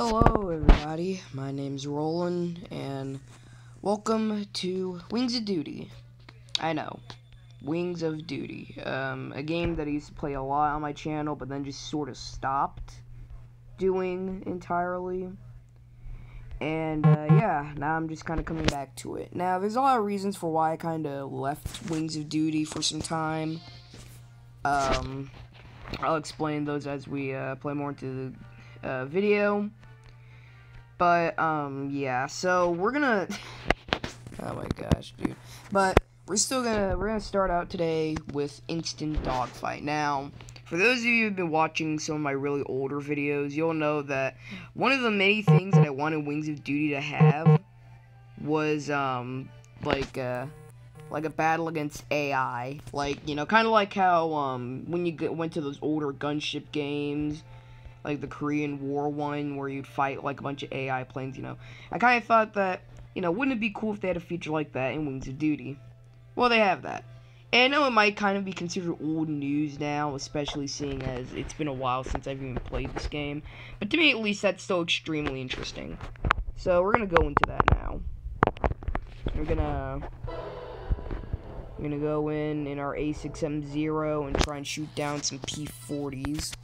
Hello everybody, my name's Roland, and welcome to Wings of Duty. I know, Wings of Duty, a game that I used to play a lot on my channel, but then just sort of stopped doing entirely. And, yeah, now I'm just kind of coming back to it. Now, there's a lot of reasons for why I kind of left Wings of Duty for some time. I'll explain those as we, play more into the, video. But, yeah, so we're gonna, oh my gosh, dude. But, we're gonna start out today with Instant Dogfight. Now, for those of you who've been watching some of my really older videos, you'll know that one of the many things that I wanted Wings of Duty to have was, like a battle against AI. Like, you know, kind of like how, when you went to those older gunship games, like the Korean War one, where you'd fight, like, a bunch of AI planes, you know. I kind of thought that, you know, wouldn't it be cool if they had a feature like that in Wings of Duty? Well, they have that. And I know it might kind of be considered old news now, especially seeing as it's been a while since I've even played this game. But to me, at least, that's still extremely interesting. So, we're gonna go into that now. We're gonna go in our A6M0 and try and shoot down some P-40s.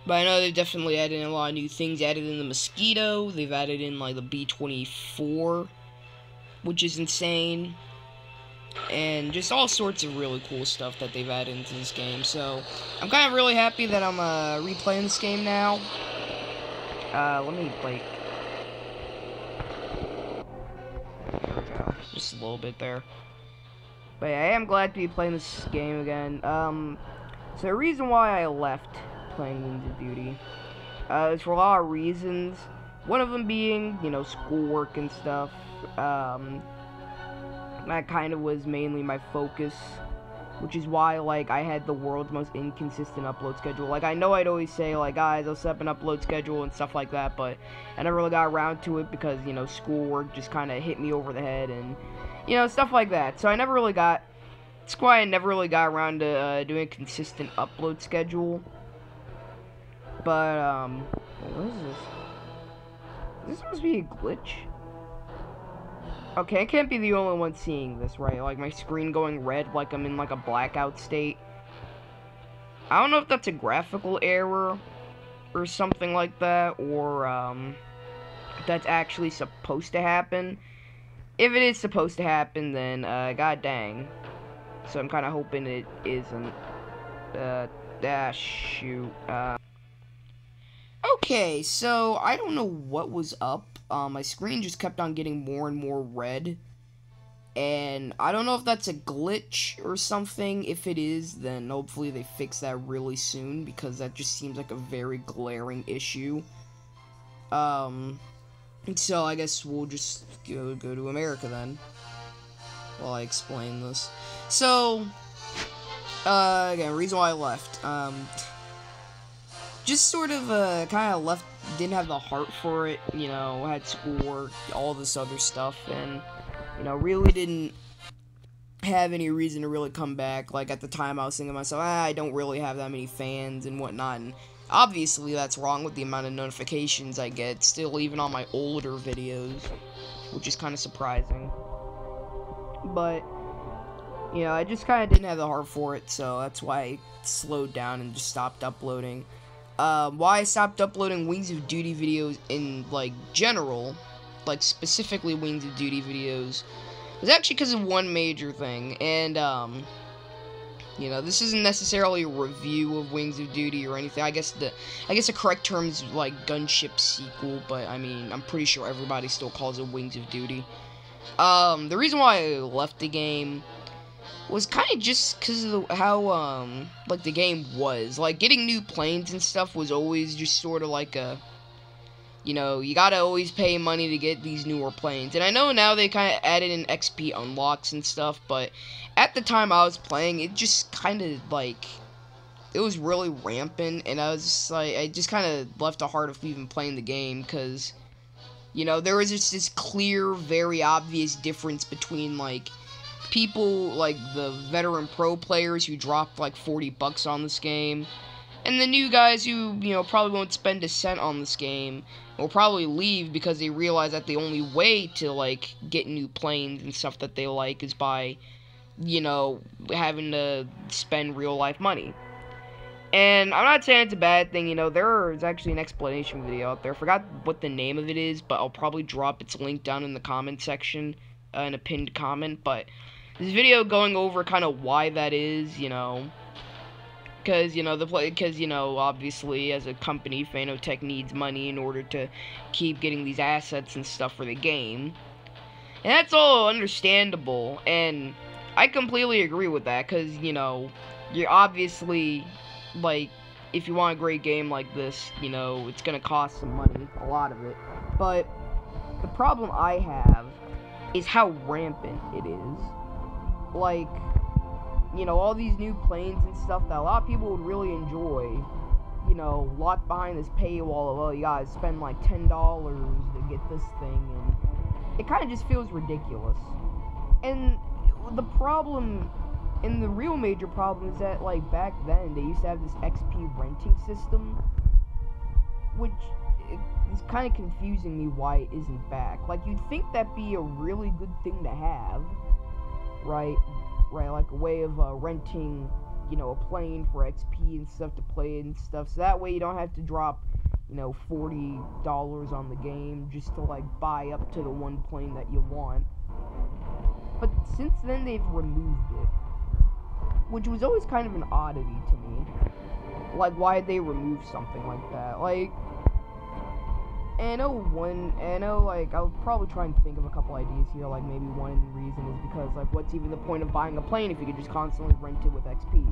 But I know they've definitely added in a lot of new things. They added in the Mosquito. They've added in, like, the B-24, which is insane. And just all sorts of really cool stuff that they've added into this game. So, I'm kind of really happy that I'm, replaying this game now. Let me, like... There we go. Just a little bit there. But yeah, I am glad to be playing this game again. So the reason why I left playing Wings of Duty is for a lot of reasons. One of them being, you know, schoolwork and stuff. That kind of was mainly my focus, which is why, like, I had the world's most inconsistent upload schedule. Like, I know I'd always say, like, guys, I'll set up an upload schedule and stuff like that, but I never really got around to it because, you know, schoolwork just kind of hit me over the head and, you know, stuff like that. So I never really got, that's why I never really got around to doing a consistent upload schedule. But, what is this? This must be a glitch. Okay, I can't be the only one seeing this, right? Like, my screen going red like I'm in, like, a blackout state. I don't know if that's a graphical error or something like that, or, if that's actually supposed to happen. If it is supposed to happen, then, god dang. So I'm kind of hoping it isn't. Shoot. Okay, so I don't know what was up. My screen just kept on getting more and more red. And I don't know if that's a glitch or something. If it is, then hopefully they fix that really soon, because that just seems like a very glaring issue. So I guess we'll just go to America then, while I explain this. So, again, reason why I left, just sort of, kind of left, didn't have the heart for it, you know, had schoolwork, all this other stuff, and, you know, really didn't have any reason to really come back. Like, at the time, I was thinking to myself, I don't really have that many fans and whatnot, and obviously that's wrong with the amount of notifications I get, still even on my older videos, which is kind of surprising. But, you know, I just kind of didn't have the heart for it, so that's why I slowed down and just stopped uploading. Why I stopped uploading Wings of Duty videos in, like, general, like, specifically Wings of Duty videos, was actually because of one major thing, and, you know, this isn't necessarily a review of Wings of Duty or anything. I guess the correct term is, like, Gunship Sequel, but, I mean, I'm pretty sure everybody still calls it Wings of Duty. The reason why I left the game was kind of just because of how, like, the game was. Like, getting new planes and stuff was always just sort of like a, you know, you gotta always pay money to get these newer planes. And I know now they kind of added in XP unlocks and stuff, but at the time I was playing, it just kind of, like, it was really rampant, and I was just, like, I just kind of left the heart of even playing the game, because, you know, there was just this clear, very obvious difference between, like, people, like, the veteran pro players who dropped, like, $40 on this game, And the new guys who, probably won't spend a cent on this game will probably leave because they realize that the only way to, like, get new planes and stuff that they like is by, having to spend real-life money. And I'm not saying it's a bad thing, there is actually an explanation video out there. I forgot what the name of it is, but I'll probably drop its link down in the comment section, in a pinned comment. But this video going over kind of why that is, because, obviously, as a company, Fanatec needs money in order to keep getting these assets and stuff for the game. And that's all understandable, and I completely agree with that, because, you're obviously, like, if you want a great game like this, it's gonna cost some money, a lot of it. But the problem I have is how rampant it is. Like, all these new planes and stuff that a lot of people would really enjoy, locked behind this paywall of, oh, you guys spend like $10 to get this thing, and it kind of just feels ridiculous. And the problem, and the real major problem, is that, like, back then, they used to have this XP renting system, which is kind of confusing me why it isn't back. Like, you'd think that'd be a really good thing to have, right, like a way of renting, a plane for XP and stuff to play and stuff, so that way you don't have to drop, $40 on the game just to, like, buy up to the one plane that you want. But since then, they've removed it, which was always kind of an oddity to me. Like, why did they remove something like that? Like, and I'll probably try and think of a couple ideas here, like, maybe one reason is because, like, what's even the point of buying a plane if you could just constantly rent it with XP?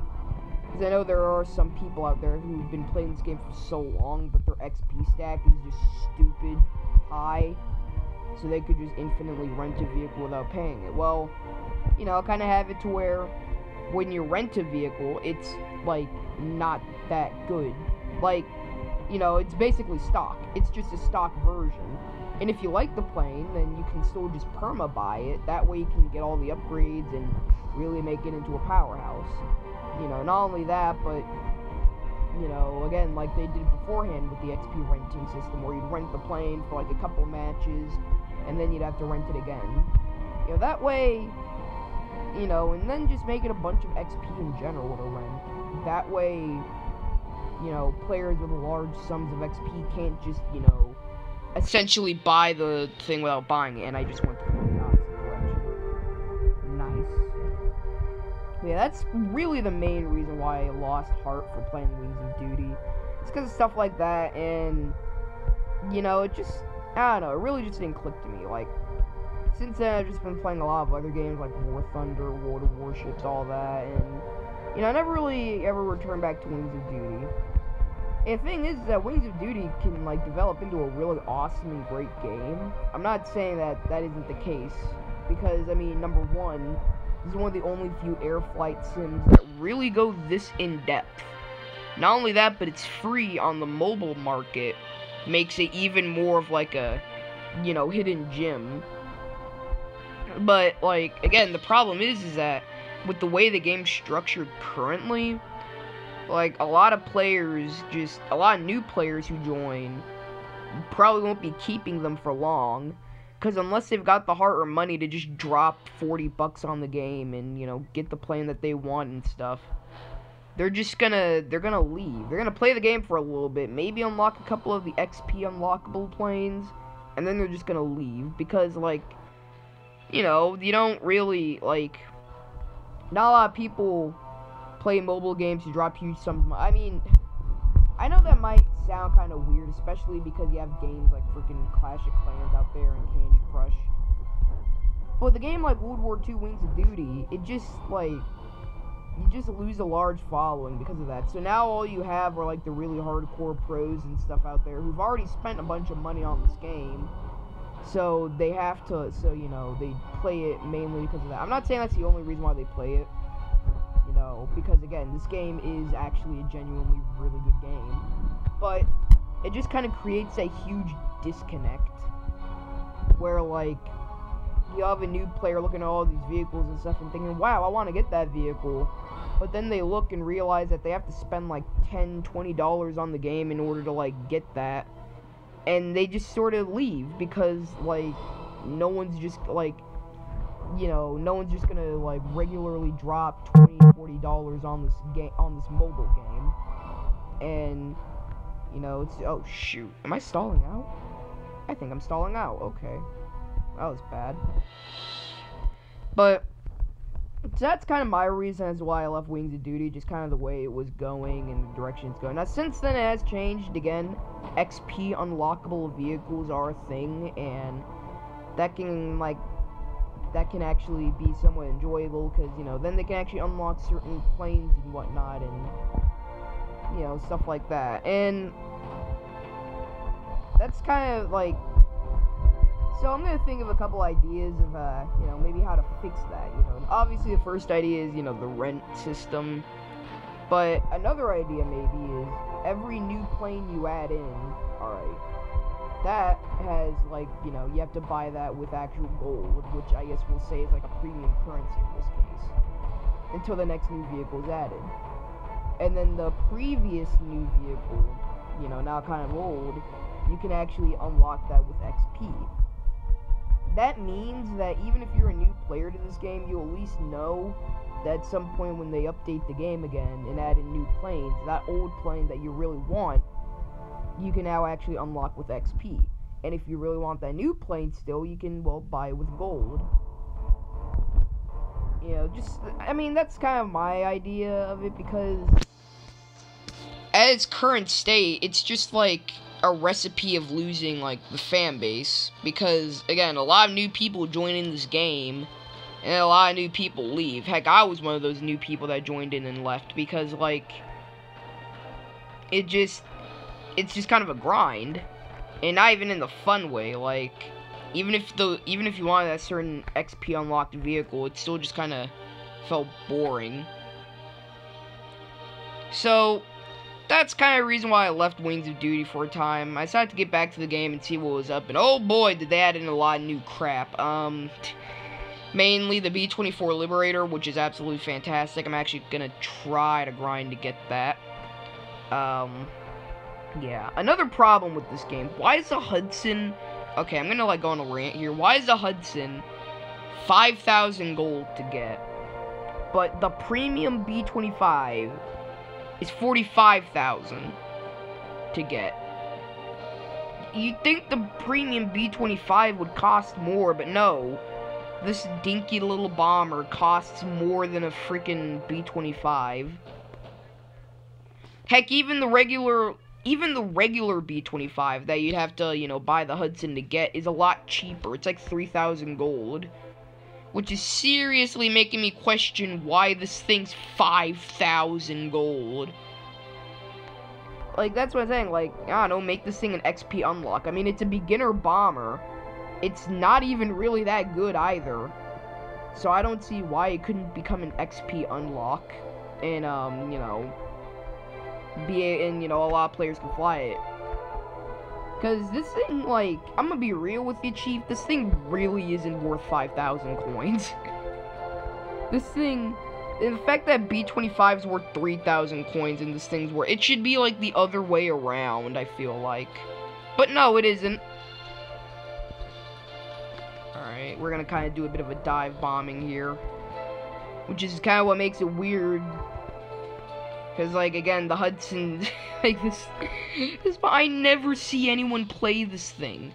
Because I know there are some people out there who've been playing this game for so long that their XP stack is just stupid high, so they could just infinitely rent a vehicle without paying it. Well, I kind of have it to where when you rent a vehicle, it's, like, not that good. Like, it's basically stock. It's just a stock version. And if you like the plane, then you can still just perma buy it. That way you can get all the upgrades and really make it into a powerhouse. Not only that, but, again, like they did beforehand with the XP renting system, where you'd rent the plane for, like, a couple matches, and then you'd have to rent it again. That way, and then just make it a bunch of XP in general to rent. That way, players with large sums of XP can't just, essentially buy the thing without buying it, and I just went the opposite direction. Nice. But yeah, that's really the main reason why I lost heart for playing Wings of Duty. It's because of stuff like that, and, it just, I don't know, it really just didn't click to me. Like, since then, I've just been playing a lot of other games, like War Thunder, World of Warships, all that, and, I never really ever returned back to Wings of Duty. And the thing is that Wings of Duty can, like, develop into a really awesome and great game. I'm not saying that that isn't the case, because, I mean, number one, this is one of the only few air flight sims that really go this in-depth. Not only that, but it's free on the mobile market, makes it even more of, like, a, hidden gem. But, like, again, the problem is that with the way the game's structured currently, like, a lot of new players who join probably won't be keeping them for long, because unless they've got the heart or money to just drop $40 on the game and, get the plane that they want and stuff, they're gonna leave. They're gonna play the game for a little bit, maybe unlock a couple of the XP unlockable planes, and then they're just gonna leave, because, like, you don't really, like, not a lot of people play mobile games to drop huge sums of money. I mean, I know that might sound kind of weird, especially because you have games like freaking Clash of Clans out there and Candy Crush. But with a game like World War II Wings of Duty, it just, like, you just lose a large following because of that. So now all you have are, like, the really hardcore pros and stuff out there who've already spent a bunch of money on this game. So they have to, they play it mainly because of that. I'm not saying that's the only reason why they play it, because, again, this game is actually a genuinely really good game. But it just kind of creates a huge disconnect where, like, you have a new player looking at all these vehicles and stuff and thinking, wow, I want to get that vehicle. but then they look and realize that they have to spend like $10, $20 on the game in order to like get that, and they just sort of leave because like no one's just like, you know, no one's just gonna like regularly drop $20, $40 on this game, on this mobile game. And you know, it's, oh shoot, am I stalling out? I think I'm stalling out. Okay, that was bad. But that's kind of my reason as to why I left Wings of Duty, just kind of the way it was going and the direction it's going. Now, since then, it has changed again. XP unlockable vehicles are a thing, and that can, like, that can actually be somewhat enjoyable, because, you know, then they can actually unlock certain planes and whatnot, and, you know, stuff like that. And that's kind of, like, so I'm going to think of a couple ideas of, you know, maybe how to fix that, you know. And obviously, the first idea is, you know, the rent system. But another idea, maybe, is every new plane you add in, alright, that has, like, you know, you have to buy that with actual gold, which I guess we'll say is, like, a premium currency in this case, until the next new vehicle is added. And then the previous new vehicle, you know, now kind of old, you can actually unlock that with XP. That means that even if you're a new player to this game, you'll at least know that at some point when they update the game again and add in new planes, that old plane that you really want, you can now actually unlock with XP. And if you really want that new plane still, you can, well, buy it with gold. You know, just, I mean, that's kind of my idea of it, because at its current state, it's just like a recipe of losing, like, the fan base, because, again, a lot of new people join in this game, and a lot of new people leave. Heck, I was one of those new people that joined in and left, because, like, it's just kind of a grind, and not even in the fun way. Like, even if you wanted that certain XP unlocked vehicle, it still just kind of felt boring. So that's kind of the reason why I left Wings of Duty for a time. I decided to get back to the game and see what was up, and oh boy, did they add in a lot of new crap. Mainly the B-24 Liberator, which is absolutely fantastic. I'm actually gonna try to grind to get that. Yeah. Another problem with this game, why is the Hudson... Okay, I'm gonna, like, go on a rant here. Why is the Hudson 5,000 gold to get, but the premium B-25 is 45,000 to get? You'd think the premium B-25 would cost more, but no. This dinky little bomber costs more than a freaking B-25. Heck, even the regular B-25 that you'd have to, you know, buy the Hudson to get is a lot cheaper. It's like 3,000 gold. Which is seriously making me question why this thing's 5,000 gold. Like, that's what I'm saying. Like, I don't know, make this thing an XP unlock. I mean, it's a beginner bomber. It's not even really that good either. So I don't see why it couldn't become an XP unlock. And, you know, you know, a lot of players can fly it. Because this thing, like, I'm gonna be real with you, Chief, this thing really isn't worth 5,000 coins. This thing, the fact that B-25 is worth 3,000 coins and this thing's worth, it should be, like, the other way around, I feel like. But no, it isn't. Alright, we're gonna kind of do a bit of a dive bombing here, which is kind of what makes it weird. Because, like, again, the Hudson, like, this, I never see anyone play this thing.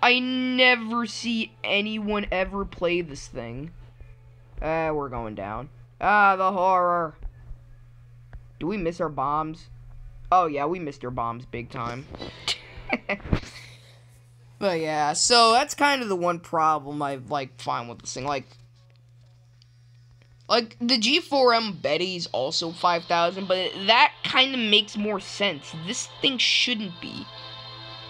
I never see anyone ever play this thing. We're going down. Ah, the horror. Do we miss our bombs? Oh, yeah, we missed our bombs big time. But, yeah, so that's kind of the one problem I, like, find with this thing. Like, the G4M Betty's also 5,000, but that kind of makes more sense. This thing shouldn't be.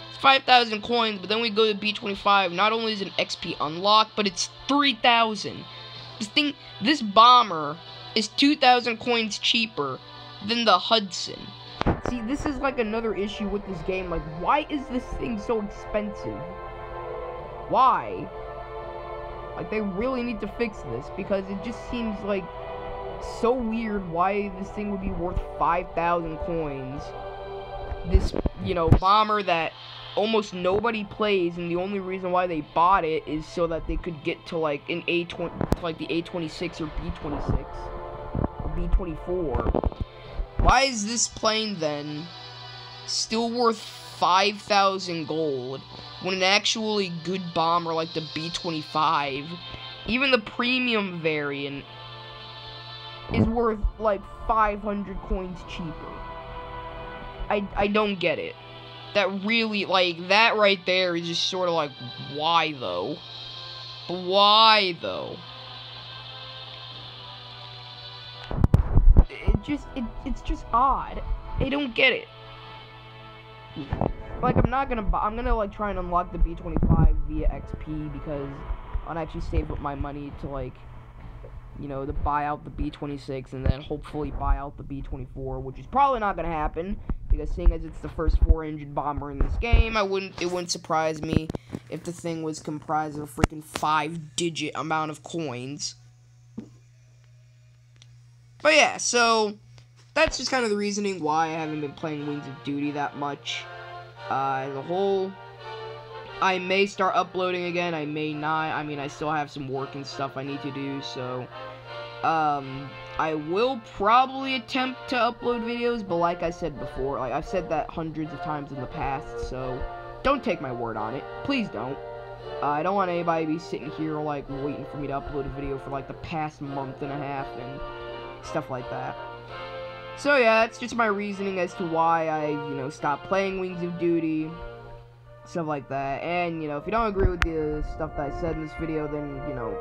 It's 5,000 coins, but then we go to B-25, not only is it an XP unlock, but it's 3,000. This bomber is 2,000 coins cheaper than the Hudson. See, this is, like, another issue with this game. Like, why is this thing so expensive? Why? Like, they really need to fix this, because it just seems like so weird why this thing would be worth 5,000 coins. This, you know, bomber that almost nobody plays, and the only reason why they bought it is so that they could get to like an A20, like the A26 or B26 or B24. Why is this plane then still worth 5,000 gold when an actually good bomber like the B25, even the premium variant, is worth like 500 coins cheaper? I don't get it. That really, like, that right there is just sort of like, why though? Why though? It's just odd. I don't get it. Like, I'm gonna like try and unlock the B25 via XP because I'll actually save up my money to, like, you know, to buy out the B26 and then hopefully buy out the B24, which is probably not gonna happen because seeing as it's the first 4-engine bomber in this game, it wouldn't surprise me if the thing was comprised of a freaking 5-digit amount of coins. But yeah, so that's just kind of the reasoning why I haven't been playing Wings of Duty that much. As a whole, I may start uploading again, I may not. I mean, I still have some work and stuff I need to do, so I will probably attempt to upload videos, but like I said before, like I've said that hundreds of times in the past, so don't take my word on it. Please don't. I don't want anybody to be sitting here, like, waiting for me to upload a video for, like, the past month and a half and stuff like that. So yeah, that's just my reasoning as to why I, you know, stopped playing Wings of Duty, stuff like that. And, you know, if you don't agree with the stuff that I said in this video, then, you know,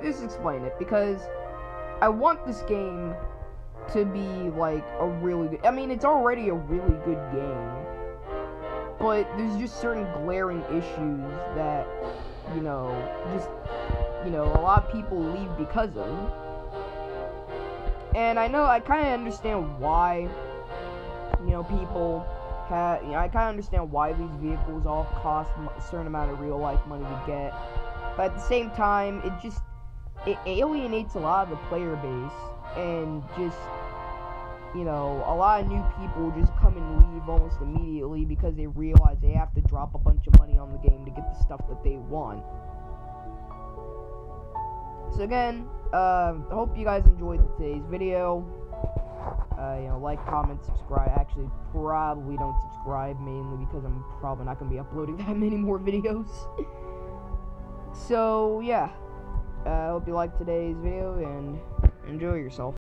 just explain it, because I want this game to be, like, a really good... I mean, it's already a really good game, but there's just certain glaring issues that, you know, just, you know, a lot of people leave because of. And I know, I kind of understand why, you know, people have, you know, I kind of understand why these vehicles all cost a certain amount of real-life money to get, but at the same time, it alienates a lot of the player base, and just, you know, a lot of new people just come and leave almost immediately because they realize they have to drop a bunch of money on the game to get the stuff that they want. So again, I hope you guys enjoyed today's video. You know, like, comment, subscribe. Actually, probably don't subscribe, mainly because I'm probably not going to be uploading that many more videos. So, yeah. I hope you liked today's video, and enjoy yourself.